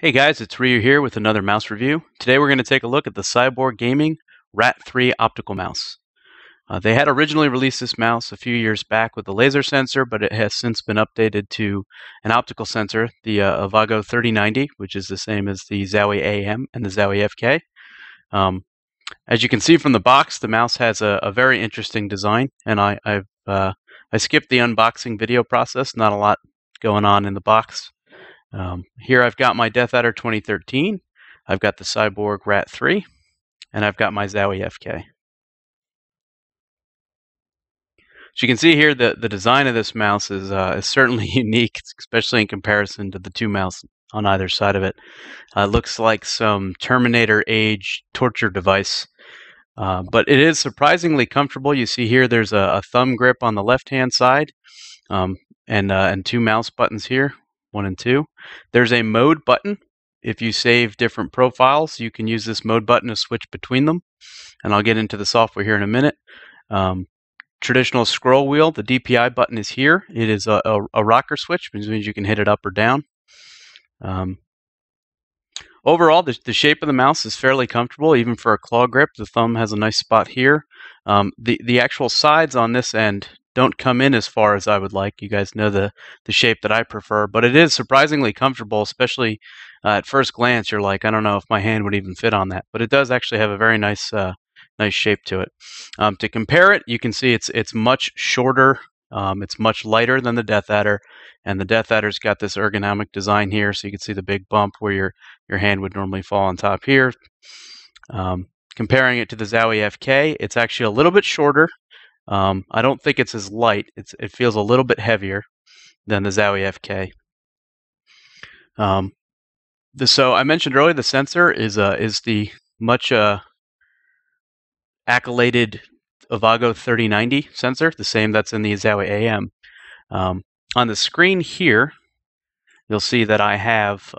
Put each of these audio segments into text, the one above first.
Hey guys, it's Ryu here with another mouse review. Today we're going to take a look at the CyborgGaming Rat3 optical mouse. They had originally released this mouse a few years back with a laser sensor, but it has since been updated to an optical sensor, the Avago 3090, which is the same as the Zowie AM and the Zowie FK. As you can see from the box, the mouse has a very interesting design, and I skipped the unboxing video process. Not a lot going on in the box. Here I've got my Death Adder 2013, I've got the Cyborg Rat3, and I've got my Zowie FK. As you can see here, the design of this mouse is certainly unique, especially in comparison to the two mouses on either side of it. Looks like some Terminator age torture device, but it is surprisingly comfortable. You see here there's a thumb grip on the left-hand side, and two mouse buttons here. 1 and 2. There's a mode button. If you save different profiles, you can use this mode button to switch between them. And I'll get into the software here in a minute. Traditional scroll wheel, the DPI button is here. It is a rocker switch, which means you can hit it up or down. Overall, the shape of the mouse is fairly comfortable, even for a claw grip. The thumb has a nice spot here. The actual sides on this end don't come in as far as I would like. You guys know the shape that I prefer, but it is surprisingly comfortable, especially at first glance. You're like, I don't know if my hand would even fit on that, but it does actually have a very nice shape to it. To compare it, you can see it's much shorter. It's much lighter than the Death Adder, and the Death Adder's got this ergonomic design here, so you can see the big bump where your hand would normally fall on top here. Comparing it to the Zowie FK, it's actually a little bit shorter. I don't think it's as light. It feels a little bit heavier than the Zowie FK. So I mentioned earlier, the sensor is the much accoladed Avago 3090 sensor, the same that's in the Zowie AM. On the screen here, you'll see that I have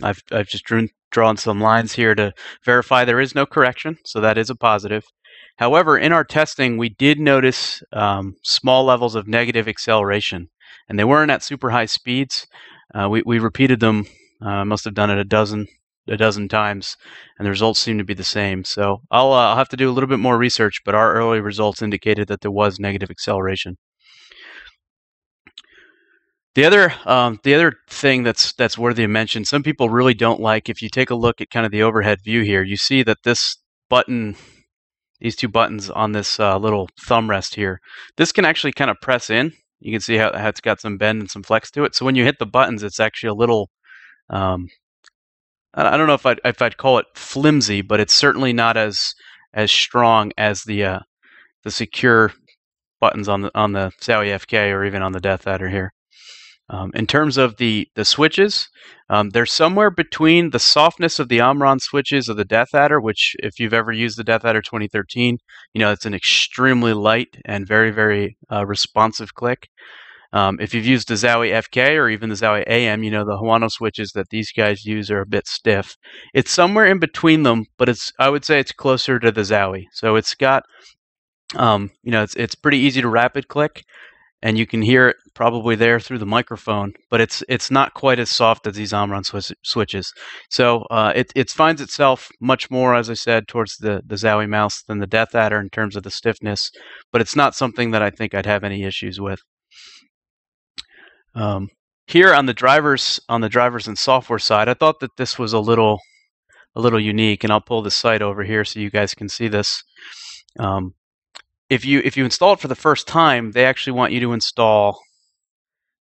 I've just drawn some lines here to verify there is no correction, so that is a positive. However, in our testing, we did notice small levels of negative acceleration, and they weren't at super high speeds. We repeated them, must have done it a dozen times, and the results seem to be the same. So I'll have to do a little bit more research, but our early results indicated that there was negative acceleration. The other thing that's worthy of mention, some people really don't like, if you take a look at kind of the overhead view here, you see that this button, these two buttons on this little thumb rest here, this can actually kind of press in. You can see how it's got some bend and some flex to it. So when you hit the buttons, it's actually a little, I don't know if I'd call it flimsy, but it's certainly not as strong as the secure buttons on the Zowie FK or even on the Death Adder here. In terms of the switches, they're somewhere between the softness of the Omron switches of the Death Adder, which if you've ever used the Death Adder 2013, you know it's an extremely light and very, very responsive click. If you've used the Zowie FK or even the Zowie AM, you know the Huano switches that these guys use are a bit stiff. It's somewhere in between them, but I would say it's closer to the Zowie. So it's got, it's pretty easy to rapid click, and you can hear it probably there through the microphone, but it's not quite as soft as these Omron switches. So it finds itself much more, as I said, towards the Zowie mouse than the Death Adder in terms of the stiffness, but it's not something that I think I'd have any issues with. Here on the drivers and software side, I thought that this was a little unique, and I'll pull the site over here so you guys can see this. If you install it for the first time, they actually want you to install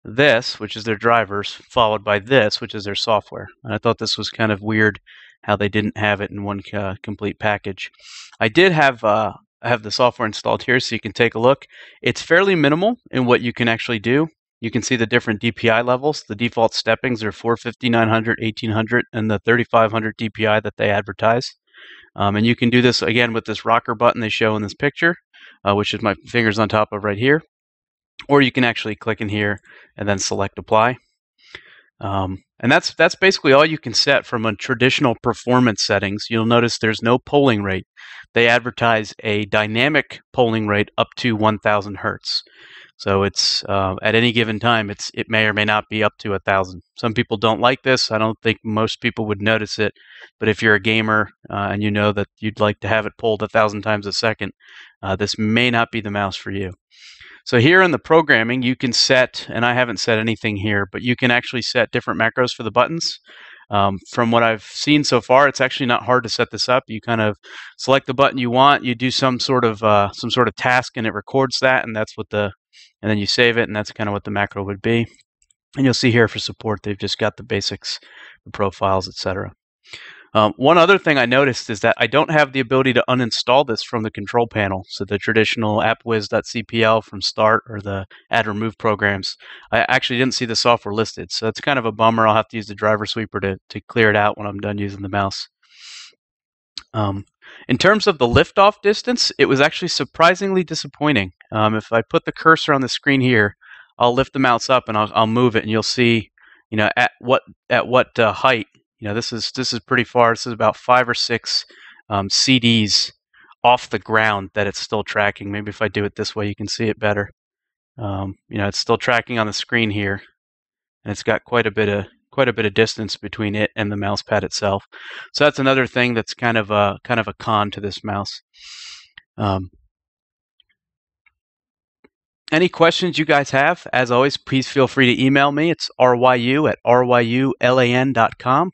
this, which is their drivers, followed by this, which is their software. And I thought this was kind of weird how they didn't have it in one complete package. I did have the software installed here, so you can take a look. It's fairly minimal in what you can actually do. You can see the different DPI levels. The default steppings are 450, 900, 1800, and the 3500 DPI that they advertise. And you can do this again with this rocker button they show in this picture, which is my fingers on top of right here. Or you can actually click in here and then select apply. And that's basically all you can set from a traditional performance settings. You'll notice there's no polling rate. They advertise a dynamic polling rate up to 1000 hertz. So it's at any given time, it may or may not be up to 1,000. Some people don't like this. I don't think most people would notice it. But if you're a gamer and you know that you'd like to have it pulled 1,000 times a second, this may not be the mouse for you. So here in the programming, you can set, and I haven't set anything here, but you can actually set different macros for the buttons. From what I've seen so far, it's actually not hard to set this up. You kind of select the button you want, you do some sort of task, and it records that, and and then you save it, and that's kind of what the macro would be. And you'll see here for support, they've just got the basics, the profiles, etc. One other thing I noticed is that I don't have the ability to uninstall this from the control panel. So the traditional appwiz.cpl from start or the add remove programs, I actually didn't see the software listed. So that's kind of a bummer. I'll have to use the driver sweeper to clear it out when I'm done using the mouse. In terms of the liftoff distance, it was actually surprisingly disappointing. If I put the cursor on the screen here, I'll lift the mouse up and I'll move it, and you'll see, at what height. This is pretty far. This is about 5 or 6 CDs off the ground that it's still tracking. Maybe if I do it this way, you can see it better. It's still tracking on the screen here, and it's got quite a bit of distance between it and the mouse pad itself. So that's another thing that's kind of a con to this mouse. Any questions you guys have, as always, please feel free to email me. It's ryu@ryulan.com.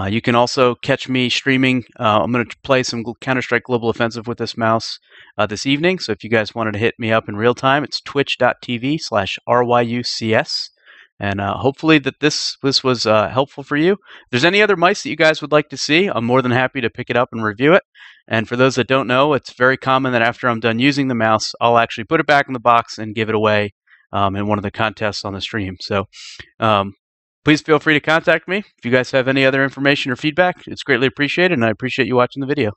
You can also catch me streaming. I'm going to play some Counter-Strike Global Offensive with this mouse this evening. So if you guys wanted to hit me up in real time, it's twitch.tv/RYUCS. And hopefully that this was helpful for you. If there's any other mice that you guys would like to see, I'm more than happy to pick it up and review it. And for those that don't know, it's very common that after I'm done using the mouse, I'll actually put it back in the box and give it away in one of the contests on the stream. So please feel free to contact me. If you guys have any other information or feedback, it's greatly appreciated, and I appreciate you watching the video.